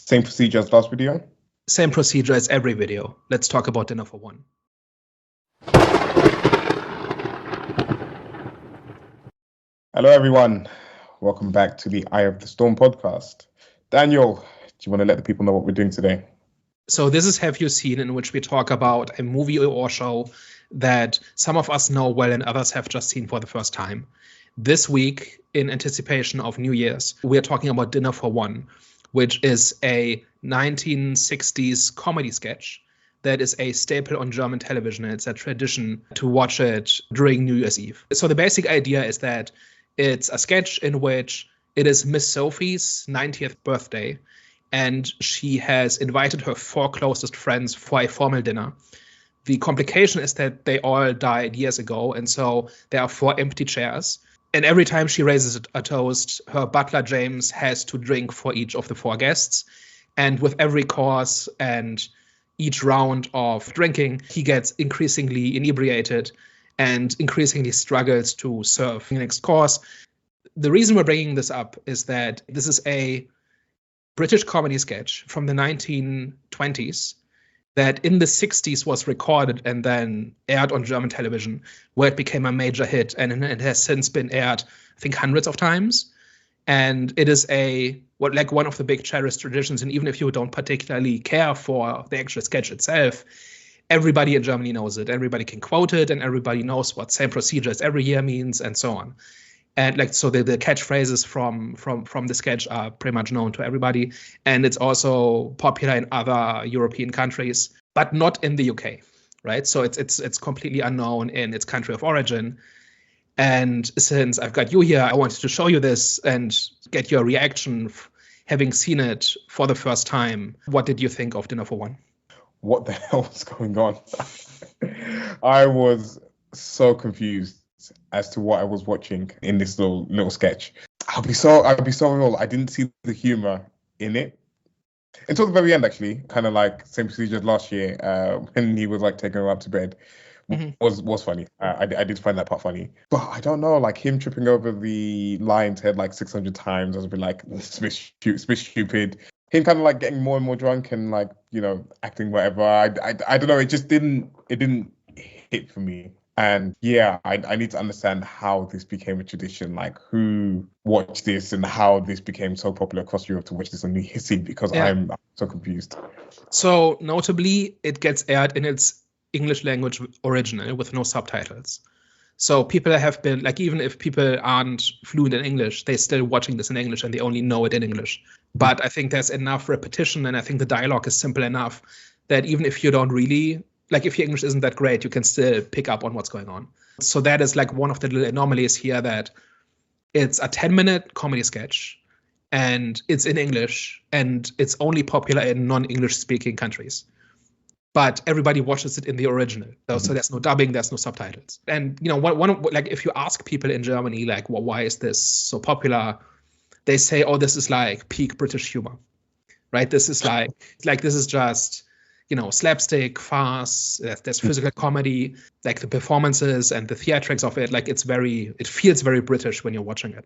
Same procedure as last video? Same procedure as every video. Let's talk about Dinner for One. Hello, everyone. Welcome back to the Eye of the Storm podcast. Daniel, do you want to let the people know what we're doing today? So this is Have You Seen, in which we talk about a movie or show that some of us know well and others have just seen for the first time. This week, in anticipation of New Year's, we're talking about Dinner for One, which is a 1960s comedy sketch that is a staple on German television. It's a tradition to watch it during New Year's Eve. So the basic idea is that it's a sketch in which it is Miss Sophie's 90th birthday, and she has invited her 4 closest friends for a formal dinner. The complication is that they all died years ago, and so there are 4 empty chairs. And every time she raises a toast, her butler James has to drink for each of the 4 guests. And with every course and each round of drinking, he gets increasingly inebriated and increasingly struggles to serve the next course. The reason we're bringing this up is that this is a British comedy sketch from the 1920s that in the 60s was recorded and then aired on German television, where it became a major hit, and it has since been aired, I think, hundreds of times. And it is one of the big cherished traditions, and even if you don't particularly care for the actual sketch itself, everybody in Germany knows it, everybody can quote it, and everybody knows what same procedure as every year means, and so on. And so the catchphrases from the sketch are pretty much known to everybody. And it's also popular in other European countries, but not in the UK, right? So it's completely unknown in its country of origin. And since I've got you here, I wanted to show you this and get your reaction, having seen it for the first time. What did you think of Dinner for One? What the hell was going on? I was so confused as to what I was watching in this little sketch. I'll be so real. I didn't see the humor in it until the very end, actually. Kind of like same procedure as last year, when he was like taking her up to bed. Was funny. I did find that part funny, but I don't know, like him tripping over the lion's head like 600 times. I was a bit like, it's a bit stupid. Him kind of like getting more and more drunk and like, acting whatever. I don't know. It just didn't hit for me. And yeah, I need to understand how this became a tradition, like who watched this and how this became so popular across Europe to watch this on New Year's Eve, because I'm so confused. So notably, it gets aired in its English language original with no subtitles. So people have been, like, even if people aren't fluent in English, they're still watching this in English and they only know it in English. But I think there's enough repetition, and I think the dialogue is simple enough that even if you don't really, like, if your English isn't that great, you can still pick up on what's going on. So that is like one of the little anomalies here, that it's a 10-minute comedy sketch and it's in English and it's only popular in non-English speaking countries. But everybody watches it in the original. So there's no dubbing, there's no subtitles. And, like, if you ask people in Germany, like, well, why is this so popular? They say, oh, this is like peak British humor, right? This is like this is just, slapstick, farce, there's physical comedy, like the performances and the theatrics of it, like it feels very British when you're watching it.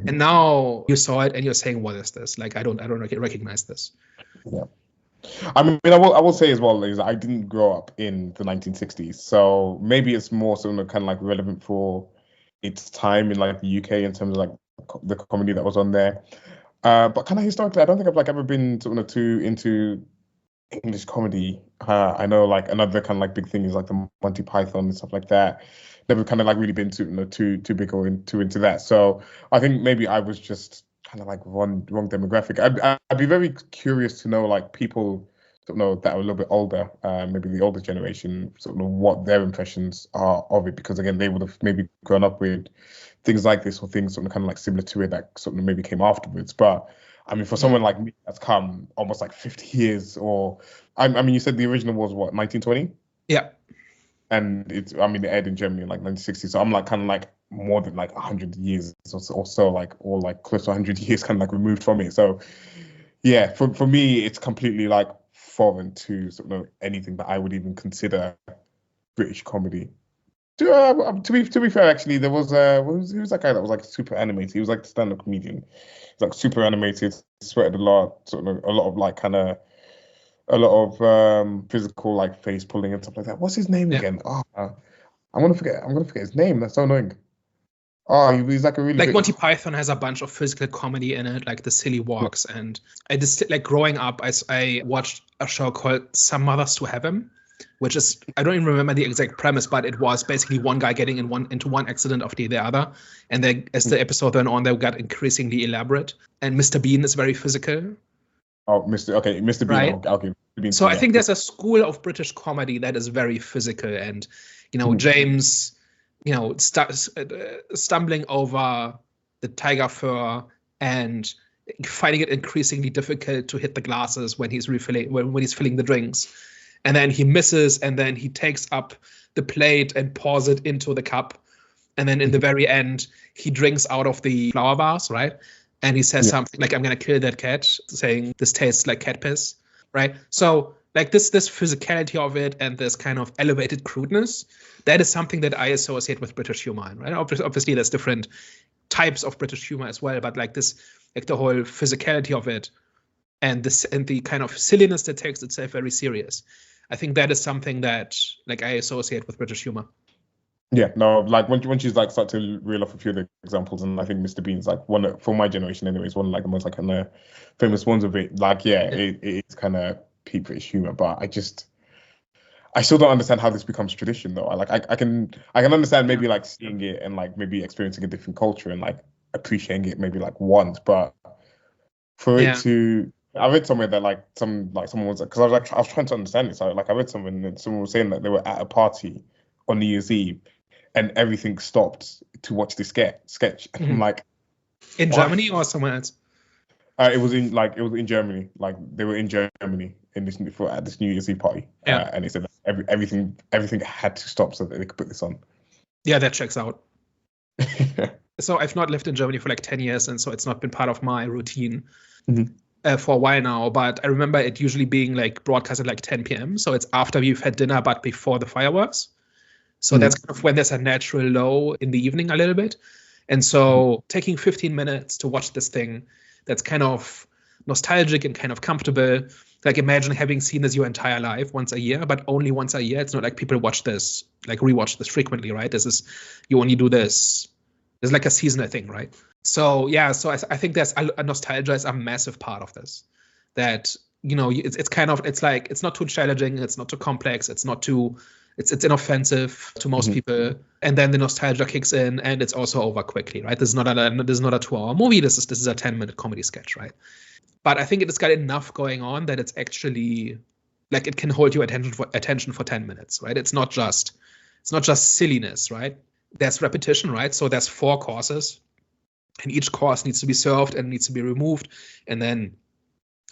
And now you saw it and you're saying, what is this? Like, I don't recognize this. Yeah. I mean, I will say as well is I didn't grow up in the 1960s, so maybe it's more sort of kind of like relevant for its time in like the UK in terms of like the comedy that was on there. But kind of historically, I don't think I've like ever been sort of too into English comedy. I know like another kind of like big thing is like the Monty Python and stuff like that. Never kind of like really been too big or too into that. So I think maybe I was just kind of like wrong demographic. I'd be very curious to know, like, people that are a little bit older, maybe the older generation, sort of what their impressions are of it, because again, they would have maybe grown up with things like this or things sort of kind of like similar to it that sort of maybe came afterwards. But I mean, for someone like me that's come almost like 50 years, or I mean, you said the original was what, 1920? Yeah. And it aired in Germany in like 1960. So I'm like kind of like more than like 100 years or so, like, or like close to 100 years kind of like removed from it. So yeah, for me, it's completely like foreign to sort of anything that I would even consider British comedy. To be fair, actually, there was who was that guy that was like super animated? He was like the stand-up comedian. He's like super animated, sweated a lot, sort of a lot of like kind of a lot of physical like face pulling and stuff like that. What's his name Yeah. again? Oh, I'm gonna forget his name. That's so annoying. Oh, he's like a really Like big. Monty Python has a bunch of physical comedy in it, like the silly walks. And I just like growing up, I watched a show called Some Mothers to Heaven, which is, I don't even remember the exact premise, but it was basically one guy getting into one accident after the other. And then as the episode went on, they got increasingly elaborate. And Mr. Bean is very physical. Oh, Mr. Bean. Right. I'll give Mr. Bean. So I think there's a school of British comedy that is very physical, and James, stumbling over the tiger fur and finding it increasingly difficult to hit the glasses when he's refilling when he's filling the drinks, and then he misses, and then he takes up the plate and pours it into the cup, and then in the very end he drinks out of the flower vase, right? And he says something like, "I'm gonna kill that cat," saying this tastes like cat piss, right? So like this physicality of it and this kind of elevated crudeness, that is something that I associate with British humor, right? Obviously, there's different types of British humor as well, but like this, like the whole physicality of it, and the kind of silliness that takes itself very serious. I think that is something that like I associate with British humor. Yeah, no, like when she's like start to reel off a few of the examples, and I think Mr. Bean's like one for my generation anyways, one of like the most like kind of famous ones of it. Like, it's kind of peak British humor, but I still don't understand how this becomes tradition though. I can understand maybe like seeing it and like maybe experiencing a different culture and like appreciating it maybe like once, but for it to, I read somewhere that like someone was, because I was trying to understand it. So like I read something and someone was saying that they were at a party on New Year's Eve and everything stopped to watch this sketch. And I'm like, in Germany or somewhere else? It was in Germany. Like they were in Germany at this New Year's Eve party, and they said that everything had to stop so that they could put this on. Yeah, that checks out. So I've not lived in Germany for like 10 years, and so it's not been part of my routine for a while now. But I remember it usually being like broadcast at like 10 p.m. So it's after you've had dinner, but before the fireworks. So that's kind of when there's a natural low in the evening a little bit. And so taking 15 minutes to watch this thing that's kind of nostalgic and kind of comfortable. Like imagine having seen this your entire life once a year, but only once a year. It's not like people watch this, like rewatch this frequently, right? You only do this. There's like a seasonal thing, right? So yeah, so I think there's a nostalgia is a massive part of this. That, it's like, it's not too challenging, it's not too complex, it's inoffensive to most people, and then the nostalgia kicks in, and it's also over quickly, right? This is not a 2-hour movie. This is a 10-minute comedy sketch, right? But I think it's got enough going on that it's actually like it can hold your attention for 10 minutes, right? It's not just silliness, right? There's repetition, right? So there's 4 courses, and each course needs to be served and needs to be removed, and then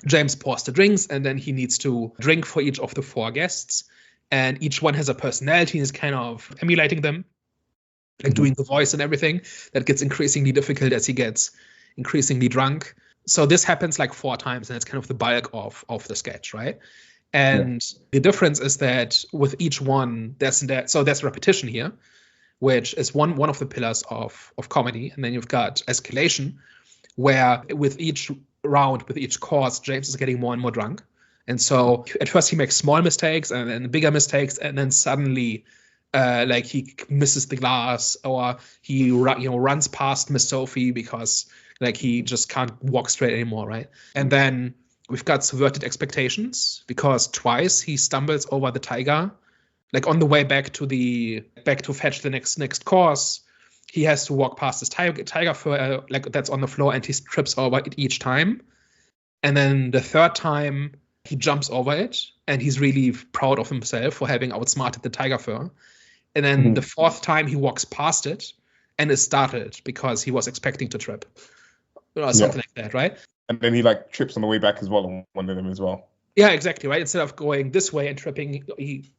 James pours the drinks, and then he needs to drink for each of the 4 guests. And each one has a personality and is kind of emulating them, like doing the voice and everything. That gets increasingly difficult as he gets increasingly drunk. So this happens like 4 times, and it's kind of the bulk of the sketch, right? And the difference is that with each one, there's repetition here, which is one of the pillars of comedy. And then you've got escalation, where with each round, with each course, James is getting more and more drunk. And so at first he makes small mistakes and then bigger mistakes, and then suddenly like he misses the glass, or he runs past Miss Sophie because like he just can't walk straight anymore, right? And then we've got subverted expectations, because twice he stumbles over the tiger, like on the way back to fetch the next course. He has to walk past this tiger fur like that's on the floor, and he trips over it each time. And then the 3rd time, he jumps over it, and he's really proud of himself for having outsmarted the tiger fur. And then the 4th time, he walks past it and is startled because he was expecting to trip, or something like that, right? And then he like trips on the way back as well on one of them as well. Yeah, exactly, right. Instead of going this way and tripping, he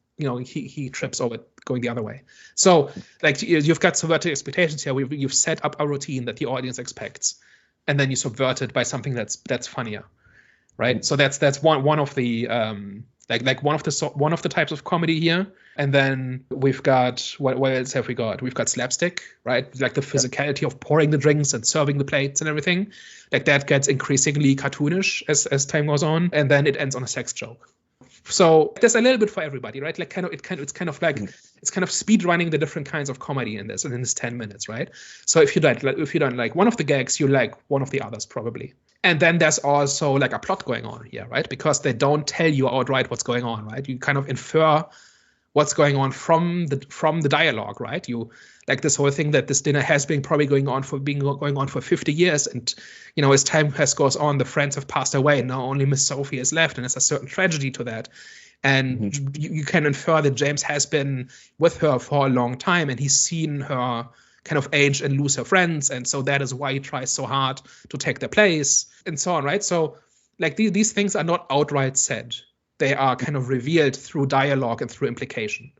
trips over it going the other way. So like you've got subverted expectations here. You've set up a routine that the audience expects, and then you subvert it by something that's funnier. Right, so that's one of the Like one of the types of comedy here. And then we've got what else have we got? We've got slapstick, right? Like the physicality of pouring the drinks and serving the plates and everything. Like that gets increasingly cartoonish as time goes on, and then it ends on a sex joke. So there's a little bit for everybody, right? Like it's kind of speed running the different kinds of comedy in this 10 minutes, right? So if you don't like one of the gags, you like one of the others probably. And then there's also like a plot going on here, right? Because they don't tell you outright what's going on, right? You kind of infer what's going on from the dialogue, right? You like this whole thing that this dinner has been probably going on for 50 years, and as time goes on, the friends have passed away, and now only Miss Sophie is left, and there's a certain tragedy to that. And you can infer that James has been with her for a long time, and he's seen her kind of age and lose her friends, and so that is why he tries so hard to take their place, and so on, right? So like these things are not outright said. They are kind of revealed through dialogue and through implication.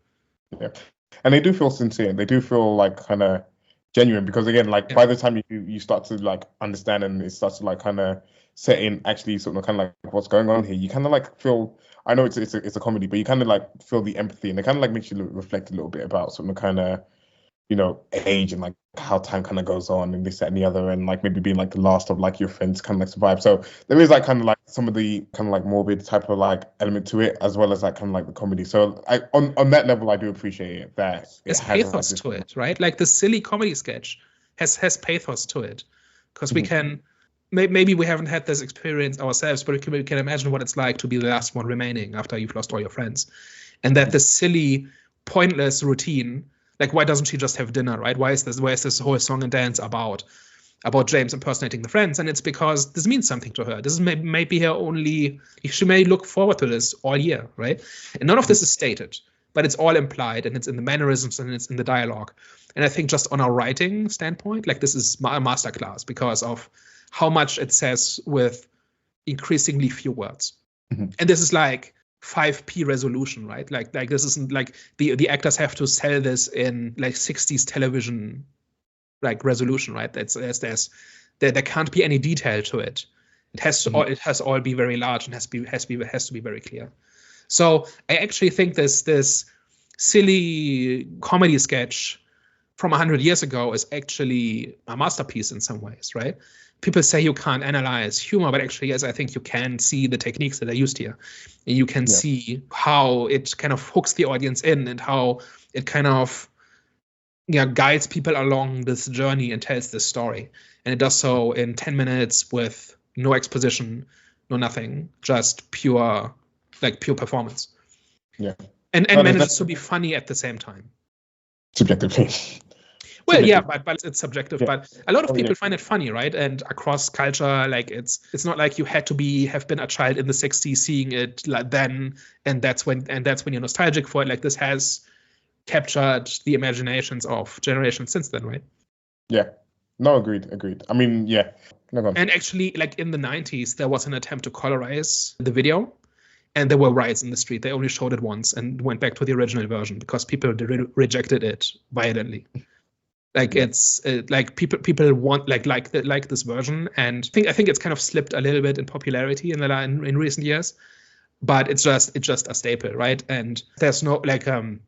Yeah. And they do feel sincere. They do feel like kind of genuine, because again, like by the time you start to like understand, and it starts to like kind of set in actually sort of kind of like what's going on here, you kind of like feel, I know it's a comedy, but you kind of like feel the empathy, and it kind of like makes you reflect a little bit about sort of kind of age and like how time kind of goes on and this, that, and the other, and like maybe being like the last of like your friends kind of like survive. So there is like kind of like some of the kind of like morbid type of like element to it, as well as like kind of like the comedy. So on that level, I do appreciate it that there's pathos to it, right? Like the silly comedy sketch has pathos to it, because we can maybe we haven't had this experience ourselves, but we can imagine what it's like to be the last one remaining after you've lost all your friends, and that the silly, pointless routine. Like, why doesn't she just have dinner, right? Why is this whole song and dance about James impersonating the friends? And it's because this means something to her. This is maybe her only, she may look forward to this all year, right? And none of this is stated, but it's all implied, and it's in the mannerisms, and it's in the dialogue. And I think just on a writing standpoint, like this is a masterclass because of how much it says with increasingly few words. And this is like 5p resolution, right? Like this isn't like the actors have to sell this in like 60s television like resolution, right? There can't be any detail to it. It has to all be very large, and has to be very clear. So I actually think this silly comedy sketch from 100 years ago is actually a masterpiece in some ways, right? People say you can't analyze humor, but actually, yes, I think you can see the techniques that are used here. And you can see how it kind of hooks the audience in, and how it kind of guides people along this journey and tells this story. And it does so in 10 minutes with no exposition, no nothing, just pure performance. Yeah. And manages to be funny at the same time. Subjectively. Well, yeah, but it's subjective. Yeah. But a lot of people find it funny, right? And across culture, like it's not like you had to have been a child in the 60s seeing it like then, and that's when you're nostalgic for it. Like this has captured the imaginations of generations since then, right? Yeah. No, agreed. I mean, yeah. No, go on. And actually, like in the 90s, there was an attempt to colorize the video, and there were riots in the street. They only showed it once and went back to the original version because people rejected it violently. Like it's like people want like this version, and I think it's kind of slipped a little bit in popularity in recent years, but it's just a staple, right? And there's no like I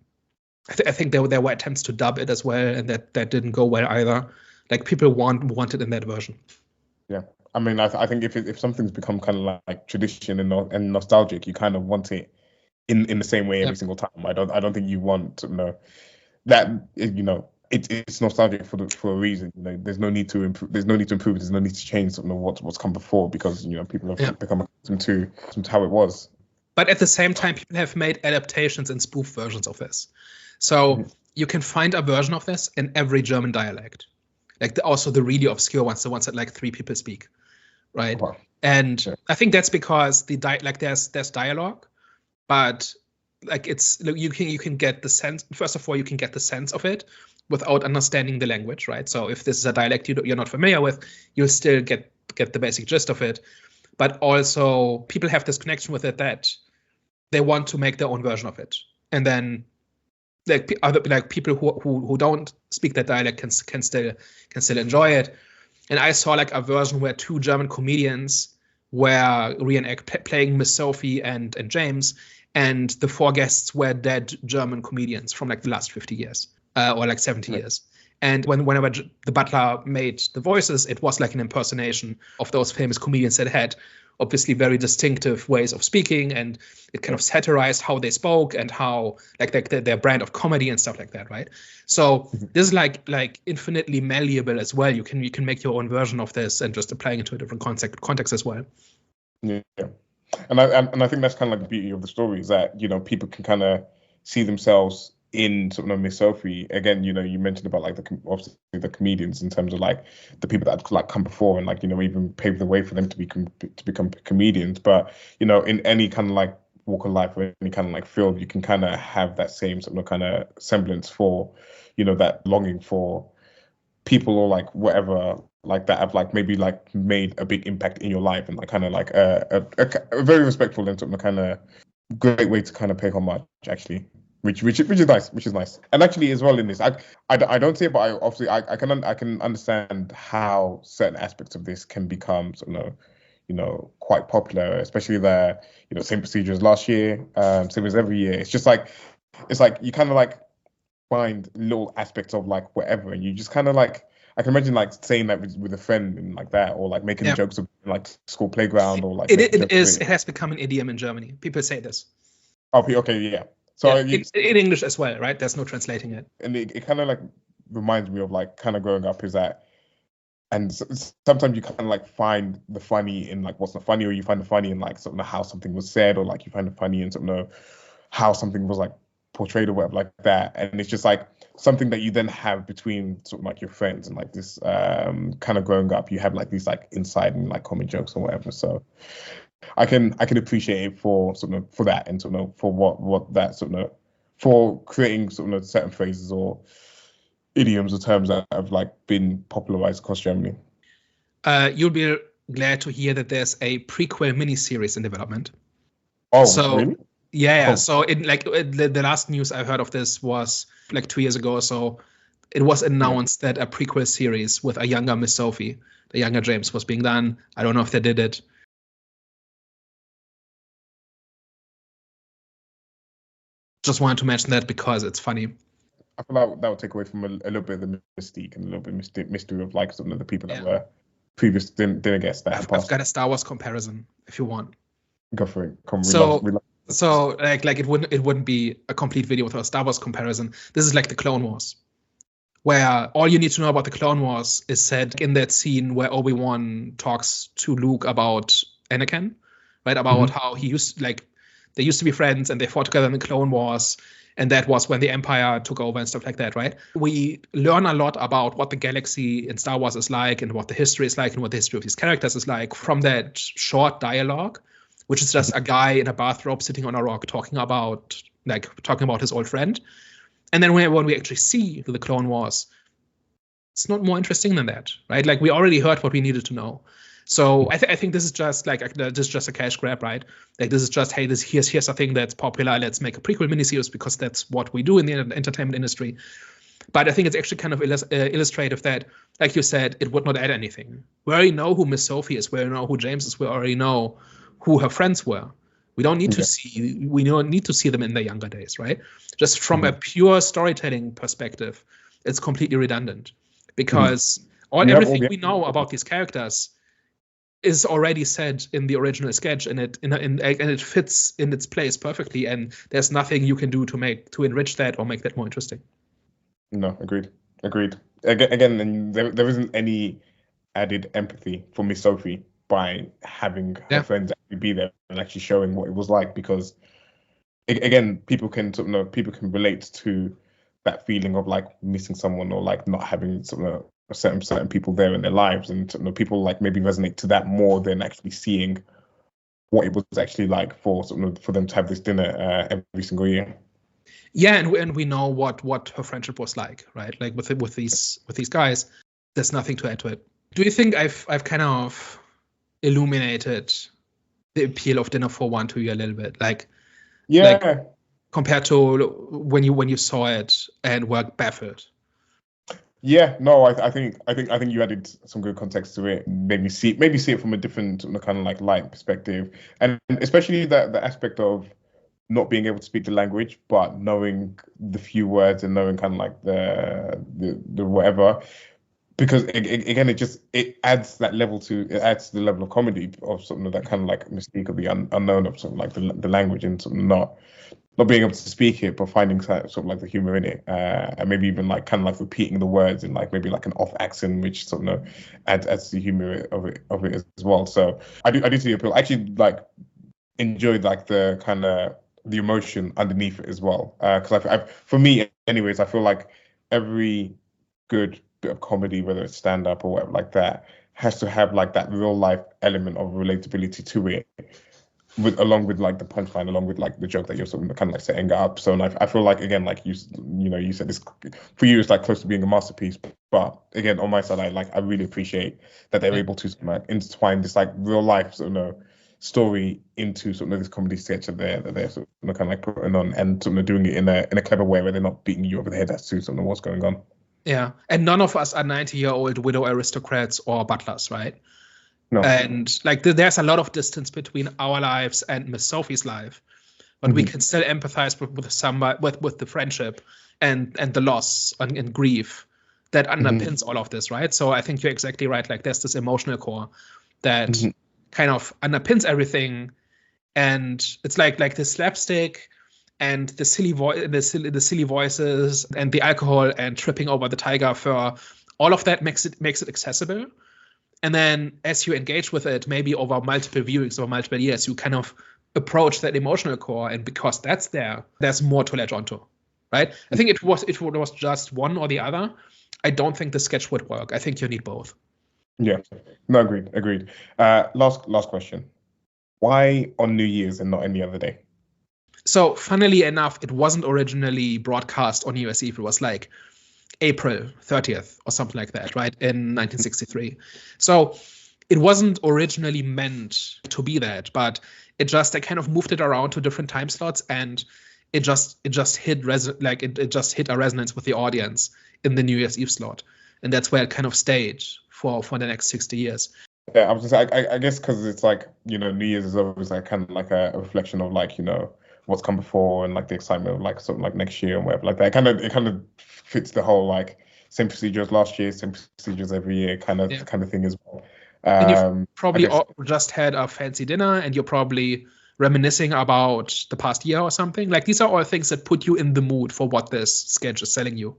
think there were attempts to dub it as well, and that didn't go well either. Like people want it in that version. Yeah, I mean, I think if something's become kind of like tradition and nostalgic, you kind of want it in the same way every single time. I don't think you want that It's nostalgic for a reason. There's no need to improve. There's no need to improve. There's no need to change what's come before, because people have become accustomed to how it was. But at the same time, people have made adaptations and spoof versions of this. So you can find a version of this in every German dialect, like also the really obscure ones, the ones that like 3 people speak, right? Wow. And I think that's because there's dialogue, but like you can get the sense. First of all, you can get the sense of it without understanding the language, right? So if this is a dialect you're not familiar with, you'll still get the basic gist of it. But also people have this connection with it that they want to make their own version of it. And then like people who don't speak that dialect can still enjoy it. And I saw like a version where 2 German comedians were playing Miss Sophie and James, and the 4 guests were dead German comedians from like the last 50 years or like 70 years. And whenever the butler made the voices, it was like an impersonation of those famous comedians that had obviously very distinctive ways of speaking, and it kind of satirized how they spoke and how like their brand of comedy and stuff like that, right? So this is like infinitely malleable as well. You can make your own version of this and just applying it to a different context as well. Yeah. And I think that's kind of like the beauty of the story, is that, you know, people can kind of see themselves in sort of Miss Sophie. Again, you know, you mentioned about like obviously the comedians in terms of like the people that like come before and like, you know, even paved the way for them to become comedians. But, you know, in any kind of like walk of life or any kind of like field, you can kind of have that same sort of kind of semblance for, you know, that longing for people or like whatever like that have like maybe like made a big impact in your life, and like kind of like a very respectful and sort of kind of great way to kind of pay homage, actually, which is nice. And actually as well in this, I don't see it, but I obviously I can understand how certain aspects of this can become sort of, you know, quite popular, especially the, you know, same procedure as last year, same as every year. It's just like, it's like you kind of like find little aspects of like whatever, and you just kind of like, I can imagine like saying that with a friend and like that, or like making jokes of like school playground, or like it has become an idiom in Germany. People say this. Oh, okay, yeah. So in English as well, right? There's no translating it. And it kind of like reminds me of like kind of growing up, is that, and sometimes you kind of like find the funny in like what's not funny, or you find the funny in like sort of how something was said, or like you find the funny in sort of how something was like portrayed or whatever like that. And it's just like something that you then have between sort of like your friends, and like this kind of growing up, you have like these like inside and like comic jokes or whatever. So I can appreciate it for sort of for that, and sort of for what that sort of for creating sort of certain phrases or idioms or terms that have like been popularized across Germany. You'll be glad to hear that there's a prequel miniseries in development. Oh, so, really? Yeah. Oh. So the last news I heard of this was like 2 years ago. So it was announced that a prequel series with a younger Miss Sophie, the younger James, was being done. I don't know if they did it. Just wanted to mention that because it's funny. I feel like that would take away from a little bit of the mystique and a little bit of mystery of like some of the people that were previous didn't guess that. I've got a Star Wars comparison if you want. Go for it. So like it wouldn't be a complete video without a Star Wars comparison. This is like the Clone Wars, where all you need to know about the Clone Wars is said in that scene where Obi-Wan talks to Luke about Anakin, right? About how they used to be friends and they fought together in the Clone Wars, and that was when the Empire took over and stuff like that, right? We learn a lot about what the galaxy in Star Wars is like, and what the history is like, and what the history of these characters is like from that short dialogue, which is just a guy in a bathrobe sitting on a rock talking about his old friend. And then when we actually see the Clone Wars, it's not more interesting than that, right? Like we already heard what we needed to know. So I think this is just a cash grab, right? Like this is just, hey, here's a thing that's popular. Let's make a prequel miniseries because that's what we do in the entertainment industry. But I think it's actually kind of illustrative that, like you said, it would not add anything. We already know who Miss Sophie is. We already know who James is. We already know who her friends were. We don't need to see. We don't need to see them in their younger days, right? Just from a pure storytelling perspective, it's completely redundant because everything we know about these characters is already said in the original sketch, and it fits in its place perfectly. And there's nothing you can do to enrich that or make that more interesting. No, agreed. Again, there isn't any added empathy for Miss Sophie by having her friends actually be there and actually showing what it was like, because again, people can relate to that feeling of like missing someone, or like not having certain people there in their lives, and people like maybe resonate to that more than actually seeing what it was actually like for them to have this dinner every single year. Yeah, and we know what her friendship was like, right? Like with these guys, there's nothing to add to it. Do you think I've kind of illuminated the appeal of Dinner for One to you a little bit, like compared to when you saw it and were baffled? Yeah, no, I think you added some good context to it. Maybe see it from a different kind of like light perspective, and especially the aspect of not being able to speak the language, but knowing the few words and knowing kind of like the whatever. Because again, it adds that level it adds to the level of comedy of something that kind of like mystique of the unknown of something like the language and something not being able to speak it, but finding sort of like the humor in it, and maybe even like kind of like repeating the words in like maybe like an off accent, which sort of adds to the humor of it as well. So I do see the appeal. I actually like enjoyed like the kind of the emotion underneath it as well. Because for me, anyways, I feel like every good bit of comedy, whether it's stand up or whatever like that, has to have like that real life element of relatability to it, along with like the punchline, along with like the joke that you're sort of kind of like setting up. So and I feel like again, like you said this for you, it's like close to being a masterpiece. But again, on my side, I really appreciate that they're able to like intertwine this like real life story into sort of this comedy sketch that they're sort of kind of like putting on and sort of doing it in a clever way where they're not beating you over the head as to sort of what's going on. Yeah, and none of us are 90-year-old widow aristocrats or butlers, right? No. And like there's a lot of distance between our lives and Miss Sophie's life, but we can still empathize with the friendship and the loss and grief that underpins all of this, right? So I think you're exactly right. Like there's this emotional core that kind of underpins everything, and it's like the slapstick and the silly voices and the alcohol and tripping over the tiger fur. All of that makes it accessible. And then as you engage with it, maybe over multiple viewings, over multiple years, you kind of approach that emotional core. And because that's there's more to latch onto, right? I think it was just one or the other. I don't think the sketch would work. I think you need both. Yeah, no, agreed. Last question. Why on New Year's and not any other day? So funnily enough, it wasn't originally broadcast on New Year's Eve. It was like April 30th or something like that, right, in 1963. So it wasn't originally meant to be that, but they kind of moved it around to different time slots, and it just hit it just hit a resonance with the audience in the New Year's Eve slot, and that's where it kind of stayed for the next 60 years. Yeah, I was just I guess because it's like New Year's is always like kind of like a reflection of like what's come before and like the excitement of like sort of like next year and whatever like that. It kind of fits the whole like same procedures last year, same procedures every year kind of thing as well. And you've probably just had a fancy dinner, and you're probably reminiscing about the past year or something. Like these are all things that put you in the mood for what this sketch is selling you.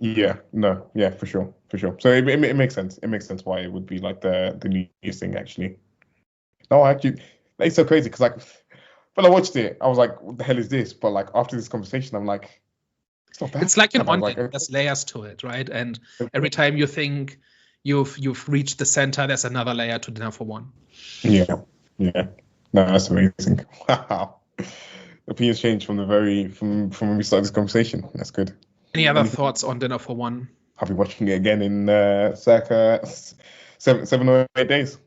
Yeah, no, yeah, for sure. So it makes sense. It makes sense why it would be like the New Year's thing actually. No, actually, it's so crazy because like when I watched it, I was like, what the hell is this? But like after this conversation, I'm like, it's not bad. It's like an onion. There's layers to it, right? And every time you think you've reached the center, there's another layer to Dinner for One. Yeah. No, that's amazing. Wow. Opinions changed from when we started this conversation. That's good. Any other thoughts on Dinner for One? I'll be watching it again in circa 7 or 8 days.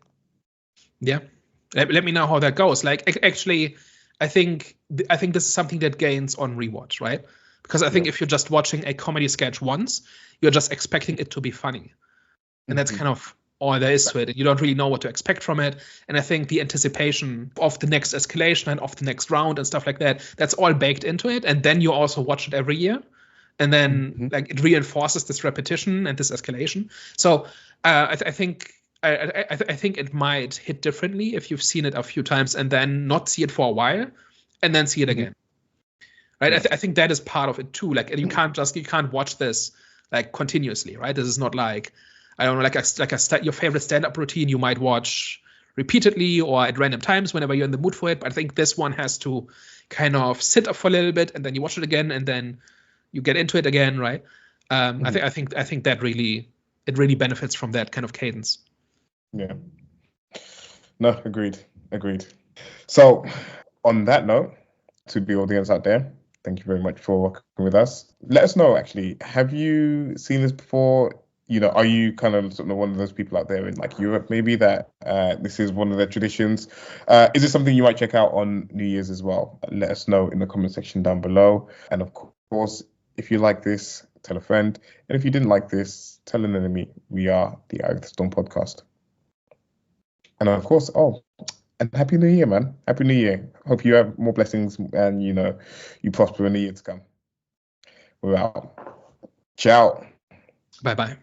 Yeah. Let me know how that goes. Like, actually, I think this is something that gains on rewatch, right? Because I think if you're just watching a comedy sketch once, you're just expecting it to be funny. And that's kind of all there is to it. You don't really know what to expect from it. And I think the anticipation of the next escalation and of the next round and stuff like that, that's all baked into it. And then you also watch it every year. And then like it reinforces this repetition and this escalation. So I think it might hit differently if you've seen it a few times and then not see it for a while and then see it again. Right? I think that is part of it too. Like you can't watch this like continuously, right? This is not like, I don't know, your favorite stand-up routine you might watch repeatedly or at random times whenever you're in the mood for it. But I think this one has to kind of sit up for a little bit and then you watch it again and then you get into it again, right? I think that really benefits from that kind of cadence. Yeah. No, agreed. So on that note, to the audience out there, thank you very much for working with us. Let us know, actually, have you seen this before? Are you kind of sort of one of those people out there in like Europe, maybe that this is one of their traditions? Is it something you might check out on New Year's as well? Let us know in the comment section down below. And of course, if you like this, tell a friend. And if you didn't like this, tell an enemy. We are the Eye of the Storm podcast. And of course, And Happy New Year, man. Happy New Year. Hope you have more blessings and you prosper in the year to come. We're out. Ciao. Bye bye.